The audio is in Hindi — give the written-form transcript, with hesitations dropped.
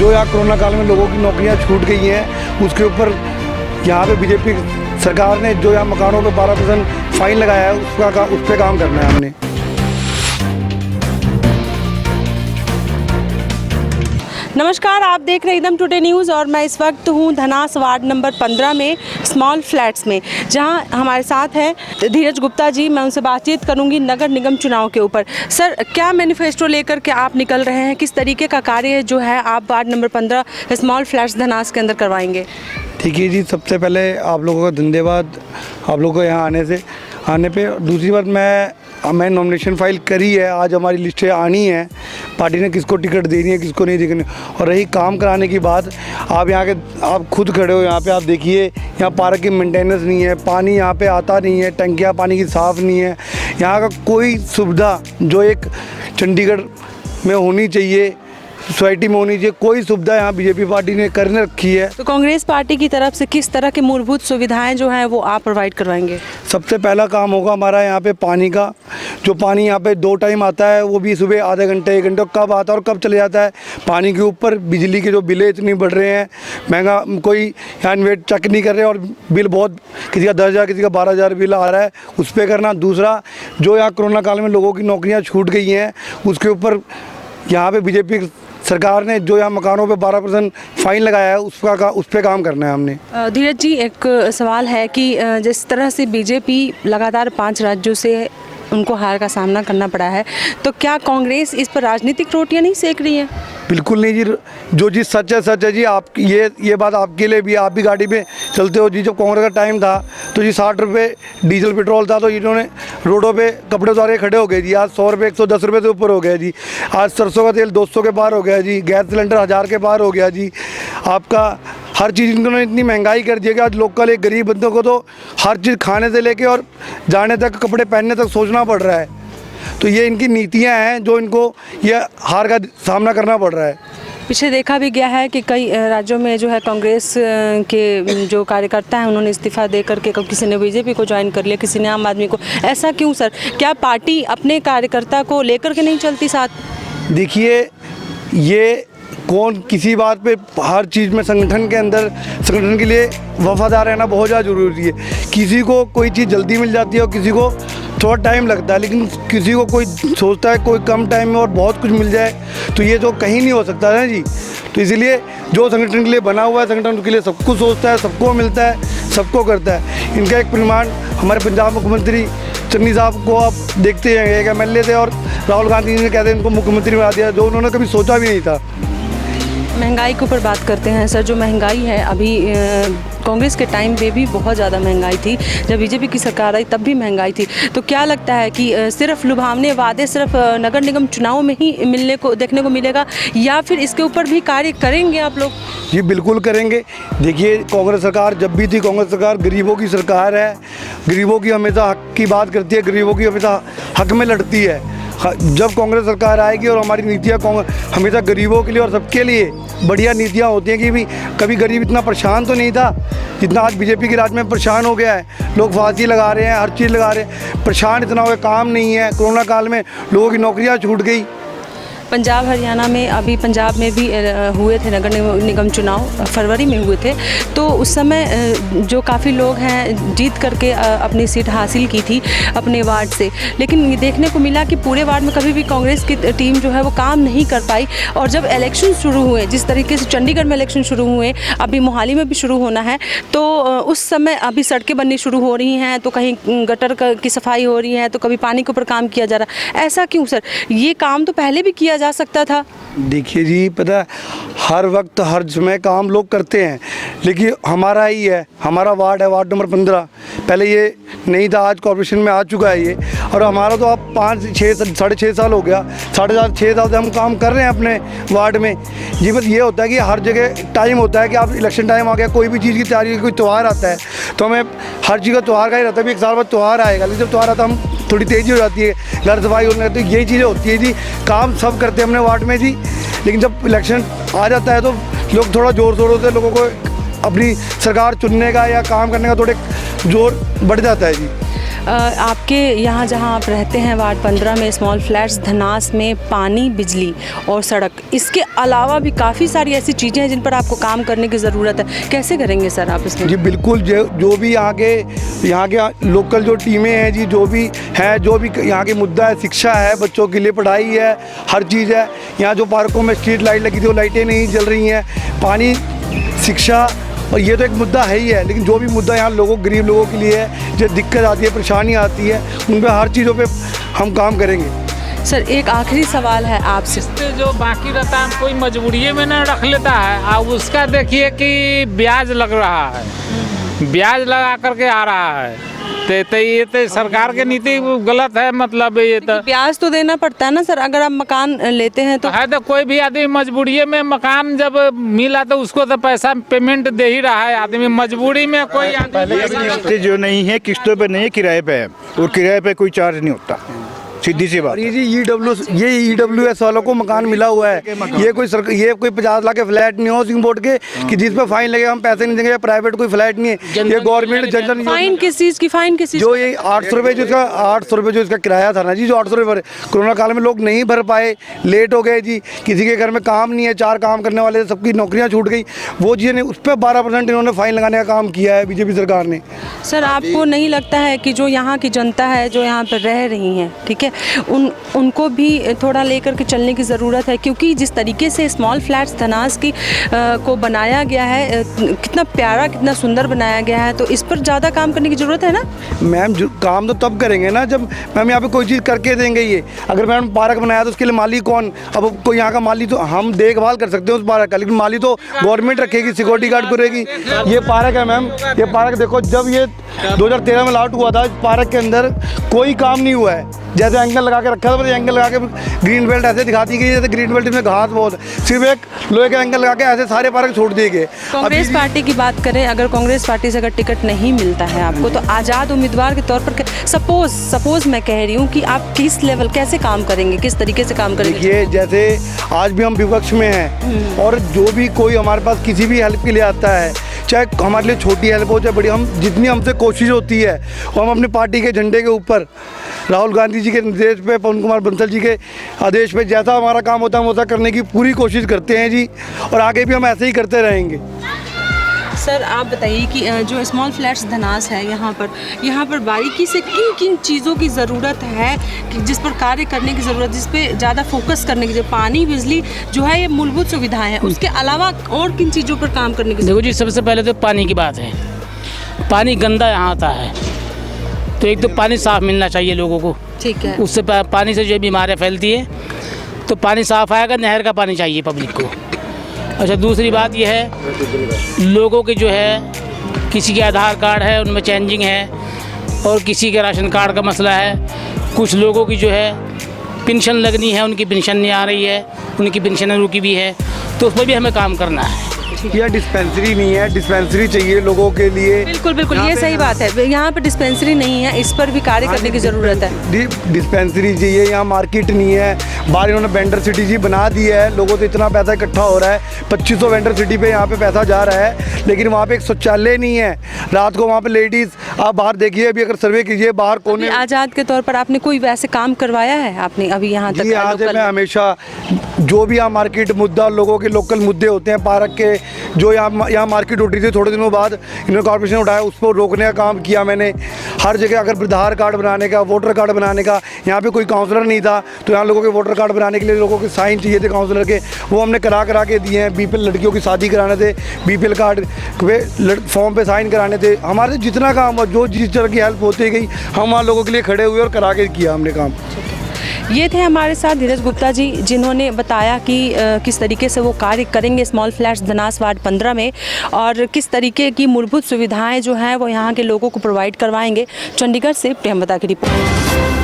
जो यहाँ कोरोना काल में लोगों की नौकरियाँ छूट गई हैं, उसके ऊपर यहाँ पे बीजेपी सरकार ने जो यहाँ मकानों पे 12% फाइन लगाया है, उस पर काम करना है हमने। नमस्कार, आप देख रहे हैं एकदम टुडे न्यूज़ और मैं इस वक्त हूँ धनास वार्ड नंबर 15 में स्मॉल फ्लैट्स में, जहाँ हमारे साथ है धीरज गुप्ता जी। मैं उनसे बातचीत करूँगी नगर निगम चुनाव के ऊपर। सर, क्या मैनिफेस्टो लेकर के आप निकल रहे हैं, किस तरीके का कार्य जो है आप ward number 15 small flats Dhanas के अंदर करवाएंगे? ठीक है जी, सबसे पहले आप लोगों का धन्यवाद आप लोगों को यहाँ आने पे। दूसरी बात, मैं नॉमिनेशन फाइल करी है, आज हमारी लिस्टें आनी है, पार्टी ने किसको टिकट देनी है किसको नहीं देनी। और रही काम कराने की बात, आप खुद खड़े हो यहाँ पे, आप देखिए यहाँ पार्क की मेंटेनेंस नहीं है, पानी यहाँ पे आता नहीं है, टंकियाँ पानी की साफ़ नहीं है। यहाँ का कोई सुविधा जो एक चंडीगढ़ में होनी चाहिए, सोसाइटी में होनी चाहिए, कोई सुविधा यहाँ बीजेपी पार्टी ने करने रखी है। तो कांग्रेस पार्टी की तरफ से किस तरह की मूलभूत सुविधाएं जो हैं वो आप प्रोवाइड करवाएंगे? सबसे पहला काम होगा हमारा यहाँ पे पानी का। जो पानी यहाँ पे 2 टाइम आता है, वो भी सुबह आधे घंटे 1 घंटे, कब आता है और कब चले जाता है। पानी के ऊपर बिजली के जो बिलें इतनी बढ़ रहे हैं, महंगा, कोई यहाँ इन्वेट चेक नहीं कर रहे और बिल बहुत, किसी का 10,000 किसी का 12,000 बिल आ रहा है, उस पर करना। दूसरा, जो यहाँ कोरोना काल में लोगों की नौकरियाँ छूट गई हैं, उसके ऊपर यहाँ पे बीजेपी सरकार ने जो यहाँ मकानों पे 12% फाइन लगाया है, उस पर काम करना है हमने। धीरज जी, एक सवाल है कि जिस तरह से बीजेपी लगातार 5 राज्यों से उनको हार का सामना करना पड़ा है, तो क्या कांग्रेस इस पर राजनीतिक रोटियां नहीं सेक रही है? बिल्कुल नहीं जी, जो चीज़ सच है जी। आप ये बात आपके लिए भी, आप भी गाड़ी में चलते हो जी। जब कांग्रेस का टाइम था तो जी 60 रुपये डीजल पेट्रोल था, तो इन्होंने रोडों पे कपड़े उतार के खड़े हो गए जी। आज 100 रुपये 110 रुपये से ऊपर हो गया जी। आज सरसों का तेल 200 के पार हो गया जी। गैस सिलेंडर 1000 के पार हो गया जी। आपका हर चीज़ इन्होंने इतनी महंगाई कर दी है कि आज लोकल एक गरीब बंदों को तो हर चीज़ खाने से लेके और जाने तक, कपड़े पहनने तक सोचना पड़ रहा है। तो ये इनकी नीतियां हैं जो इनको ये हार का सामना करना पड़ रहा है। पीछे देखा भी गया है कि कई राज्यों में जो है कांग्रेस के जो कार्यकर्ता हैं उन्होंने इस्तीफा दे करके, किसी ने बीजेपी को ज्वाइन कर लिया, किसी ने आम आदमी को। ऐसा क्यों सर? क्या पार्टी अपने कार्यकर्ता को लेकर के नहीं चलती साथ? देखिए, ये कौन किसी बात पे, हर चीज़ में संगठन के अंदर, संगठन के लिए वफादार रहना बहुत ज़्यादा ज़रूरी है। किसी को कोई चीज़ जल्दी मिल जाती है और किसी को थोड़ा टाइम लगता है, लेकिन किसी को कोई सोचता है कोई कम टाइम में और बहुत कुछ मिल जाए, तो ये तो कहीं नहीं हो सकता है जी। तो इसलिए जो संगठन के लिए बना हुआ है, संगठन उसके लिए सब कुछ सोचता है, सबको मिलता है, सबको करता है। इनका एक प्रमाण हमारे पंजाब मुख्यमंत्री चन्नी साहब को आप देखते हैं, एक MLA थे और राहुल गांधी जी ने कहते हैं इनको मुख्यमंत्री बना दिया, जो उन्होंने कभी सोचा भी नहीं था। महंगाई के ऊपर बात करते हैं सर। जो महंगाई है अभी, कांग्रेस के टाइम पे भी बहुत ज़्यादा महंगाई थी, जब बीजेपी की सरकार आई तब भी महंगाई थी। तो क्या लगता है कि सिर्फ लुभावने वादे सिर्फ नगर निगम चुनाव में ही देखने को मिलेगा, या फिर इसके ऊपर भी कार्य करेंगे आप लोग? जी बिल्कुल करेंगे। देखिए, कांग्रेस सरकार जब भी थी, कांग्रेस सरकार गरीबों की सरकार है, गरीबों की हमेशा हक की बात करती है, गरीबों की हमेशा हक में लड़ती है। जब कांग्रेस सरकार आएगी और हमारी नीतियाँ हमेशा गरीबों के लिए और सबके लिए बढ़िया नीतियाँ होती हैं कि भी कभी गरीब इतना परेशान तो नहीं था जितना आज बीजेपी के राज में परेशान हो गया है। लोग फांसी लगा रहे हैं, हर चीज़ लगा रहे हैं, परेशान इतना हो गया, काम नहीं है। कोरोना काल में लोगों की नौकरियाँ छूट गई। पंजाब हरियाणा में, अभी पंजाब में भी हुए थे नगर निगम चुनाव, फरवरी में हुए थे, तो उस समय जो काफ़ी लोग हैं जीत करके अपनी सीट हासिल की थी अपने वार्ड से, लेकिन देखने को मिला कि पूरे वार्ड में कभी भी कांग्रेस की टीम जो है वो काम नहीं कर पाई। और जब इलेक्शन शुरू हुए, जिस तरीके से चंडीगढ़ में इलेक्शन शुरू हुए, अभी मोहाली में भी शुरू होना है, तो उस समय अभी सड़कें बननी शुरू हो रही हैं, तो कहीं गटर की सफाई हो रही है, तो कभी पानी के ऊपर काम किया जा रहा है। ऐसा क्यों सर? ये काम तो पहले भी किया जा सकता था। देखिए जी, पता है हर वक्त हर समय काम लोग करते हैं, लेकिन हमारा ही है, हमारा वार्ड है, वार्ड नंबर 15। पहले ये नहीं था, आज कॉर्पोरेशन में आ चुका है ये। और हमारा तो अब 5-6 6.5 साल हो गया, 6.5 साल से हम काम कर रहे हैं अपने वार्ड में जी। बस ये होता है कि हर जगह टाइम होता है कि आप इलेक्शन टाइम आ गया, कोई भी चीज़ की तैयारी, कोई त्यौहार आता है, तो हमें हर चीज़ का त्यौहार का ही रहता है। 1 साल बाद त्यौहार आएगा, लेकिन जब त्यौहार आता है हम थोड़ी तेज़ी हो जाती है, घर सफाई होने लगती है, यही चीज़ें होती है जी। काम सब करते हैं अपने वार्ड में जी, लेकिन जब इलेक्शन आ जाता है तो लोग थोड़ा ज़ोर शोरों से, लोगों को अपनी सरकार चुनने का या काम करने का थोड़े जोर बढ़ जाता है जी। आपके यहाँ जहाँ आप रहते हैं वार्ड 15 में स्मॉल फ्लैट्स धनास में पानी, बिजली और सड़क, इसके अलावा भी काफ़ी सारी ऐसी चीज़ें हैं जिन पर आपको काम करने की ज़रूरत है। कैसे करेंगे सर आप इसमें? जी बिल्कुल, जो भी यहाँ के लोकल जो टीमें हैं जी, जो भी यहाँ के मुद्दा है, शिक्षा है, बच्चों के लिए पढ़ाई है, हर चीज़ है। यहाँ जो पार्कों में स्ट्रीट लाइट लगी थी वो लाइटें नहीं जल रही हैं, पानी, शिक्षा, और ये तो एक मुद्दा है ही है। लेकिन जो भी मुद्दा यहाँ गरीब लोगों के लिए है, जो दिक्कत आती है, परेशानी आती है, उन पर हर चीज़ों पे हम काम करेंगे। सर एक आखिरी सवाल है आपसे, जो बाकी रहता है कोई मजबूरी में न रख लेता है, अब उसका देखिए कि ब्याज लग रहा है, ब्याज लगा करके आ रहा है, तो ये तो सरकार की नीति गलत है। मतलब ये तो ब्याज तो देना पड़ता है ना सर, अगर आप मकान लेते हैं तो है। तो कोई भी आदमी मजबूरी में मकान जब मिला तो उसको तो पैसा पेमेंट दे ही रहा है आदमी, मजबूरी में कोई आदमी किस्तें जो नहीं है, किस्तों पे नहीं है, किराए पे है, और किराए पे कोई चार्ज नहीं होता, सीधी सी बात। ये जी EWS वालों को मकान मिला हुआ है, ये कोई 50 लाख के फ्लैट नहीं हो सिंह बोर्ड के कि जिस पे फाइन लगेगा हम पैसे नहीं देंगे, प्राइवेट कोई फ्लैट नहीं है, ये गवर्नमेंट जनरल। फाइन किस चीज़ की? फाइन किस चीज़? जो ये 800 रुपये जो इसका किराया था ना जी, जो 800 रुपये कोरोना काल में लोग नहीं भर पाए, लेट हो गए जी, किसी के घर में काम नहीं है, 4 काम करने वाले सबकी नौकरियां छूट गई, वो चीज़ें नहीं, उस पर 12% इन्होंने फाइन लगाने का काम किया है बीजेपी सरकार ने। सर आपको नहीं लगता है कि जो यहाँ की जनता है, जो यहाँ पर रह रही हैं, ठीक है, उनको भी थोड़ा लेकर के चलने की ज़रूरत है? क्योंकि जिस तरीके से स्मॉल फ्लैट्स धनास की को बनाया गया है, कितना प्यारा, कितना सुंदर बनाया गया है, तो इस पर ज़्यादा काम करने की ज़रूरत है ना मैम? काम तो तब करेंगे ना जब मैम यहाँ पे कोई चीज़ करके देंगे। ये अगर मैम पार्क बनाया तो उसके लिए माली कौन? अब कोई यहाँ का माली तो हम देखभाल कर सकते हैं उस पार्क का, लेकिन माली तो गवर्नमेंट रखेगी, सिक्योरिटी गार्ड करेगी। ये पार्क है मैम, ये पार्क देखो, जब ये 2013 में लॉट हुआ था, इस पार्क के अंदर कोई काम नहीं हुआ है। जैसे एंगल लगा के रखा था, एंगल लगा के ग्रीन बेल्ट ऐसे दिखाती गई, जैसे ग्रीन बेल्ट में घास बहुत है, सिर्फ एक लोहे का एंगल लगा के ऐसे सारे पार्क छोड़ दिए गए। कांग्रेस पार्टी की बात करें, अगर कांग्रेस पार्टी से अगर टिकट नहीं मिलता है आपको, तो आज़ाद उम्मीदवार के तौर पर सपोज मैं कह रही हूँ कि आप किस लेवल, कैसे काम करेंगे, किस तरीके से काम करेंगे? देखिए, जैसे आज भी हम विपक्ष में हैं और जो भी कोई हमारे पास किसी भी हेल्प के लिए आता है, चाहे हमारे लिए छोटी हेल्प हो चाहे बड़ी, हम जितनी हमसे कोशिश होती है वो हम अपनी पार्टी के झंडे के ऊपर, राहुल गांधी जी के निर्देश पे, पवन कुमार बंसल जी के आदेश पे, जैसा हमारा काम होता है हम वैसा करने की पूरी कोशिश करते हैं जी, और आगे भी हम ऐसे ही करते रहेंगे। सर आप बताइए कि जो स्मॉल फ्लैट्स धनास है, यहाँ पर बारीकी से किन किन चीज़ों की ज़रूरत है कि जिस पर कार्य करने की ज़रूरत, जिस पे ज़्यादा फोकस करने की, जो पानी, बिजली जो है, ये मूलभूत सुविधाएं हैं, उसके अलावा और किन चीज़ों पर काम करने की? देखो जी, सबसे पहले तो पानी की बात है। पानी गंदा यहाँ आता है, तो एक तो पानी साफ़ मिलना चाहिए लोगों को, ठीक है, उससे पानी से जो बीमारियाँ फैलती है, तो पानी साफ़ आएगा, नहर का पानी चाहिए पब्लिक को। अच्छा, दूसरी बात यह है, लोगों के जो है, किसी के आधार कार्ड है उनमें चेंजिंग है, और किसी के राशन कार्ड का मसला है, कुछ लोगों की जो है पेंशन लगनी है, उनकी पेंशन नहीं आ रही है, उनकी पेंशन रुकी हुई है, तो उस पर भी हमें काम करना है। यह डिस्पेंसरी नहीं है, डिस्पेंसरी चाहिए लोगों के लिए। बिल्कुल बिल्कुल, ये सही बात है, यहाँ पे डिस्पेंसरी नहीं है, इस पर भी कार्य करने की ज़रूरत है। डिस्पेंसरी चाहिए, यहाँ मार्केट नहीं है, बाहर इन्होंने वेंडर सिटी जी बना दी है, लोगों से इतना पैसा इकट्ठा हो रहा है, 2500 वेंडर सिटी पे यहाँ पे पैसा जा रहा है, लेकिन वहाँ पे एक शौचालय नहीं है। रात को वहाँ पे लेडीज़, आप बाहर देखिए, अभी अगर सर्वे कीजिए बाहर कोने। आज़ाद के तौर पर आपने कोई वैसे काम करवाया है आपने अभी यहाँ तक? यहाँ से मैं हमेशा जो भी यहाँ मार्केट मुद्दा, लोगों के लोकल मुद्दे होते हैं, पार्क के जो यहाँ मार्केट उठ रही थी, थोड़े दिनों बाद इन्होंने कॉर्पोरेशन उठाया, उस पर रोकने का काम किया मैंने। हर जगह अगर आधार कार्ड बनाने का, वोटर कार्ड बनाने का, यहाँ पे कोई काउंसलर नहीं था, तो यहाँ लोगों के वोटर कार्ड बनाने के लिए लोगों के साइन चाहिए थे काउंसलर के, वो हमने करा के दिए हैं। BPL लड़कियों की शादी कराने थे, BPL कार्ड फॉर्म पे साइन कराने थे। हमारे जितना काम हुआ, जो जिस तरह की हेल्प होती गई, हम वहाँ लोगों के लिए खड़े हुए और करा के किया हमने काम। ये थे हमारे साथ धीरज गुप्ता जी, जिन्होंने बताया कि किस तरीके से वो कार्य करेंगे स्मॉल फ्लैट्स धनास वार्ड 15 में, और किस तरीके की मूलभूत सुविधाएं जो हैं वो यहाँ के लोगों को प्रोवाइड करवाएंगे। चंडीगढ़ से प्रेमवता की रिपोर्ट।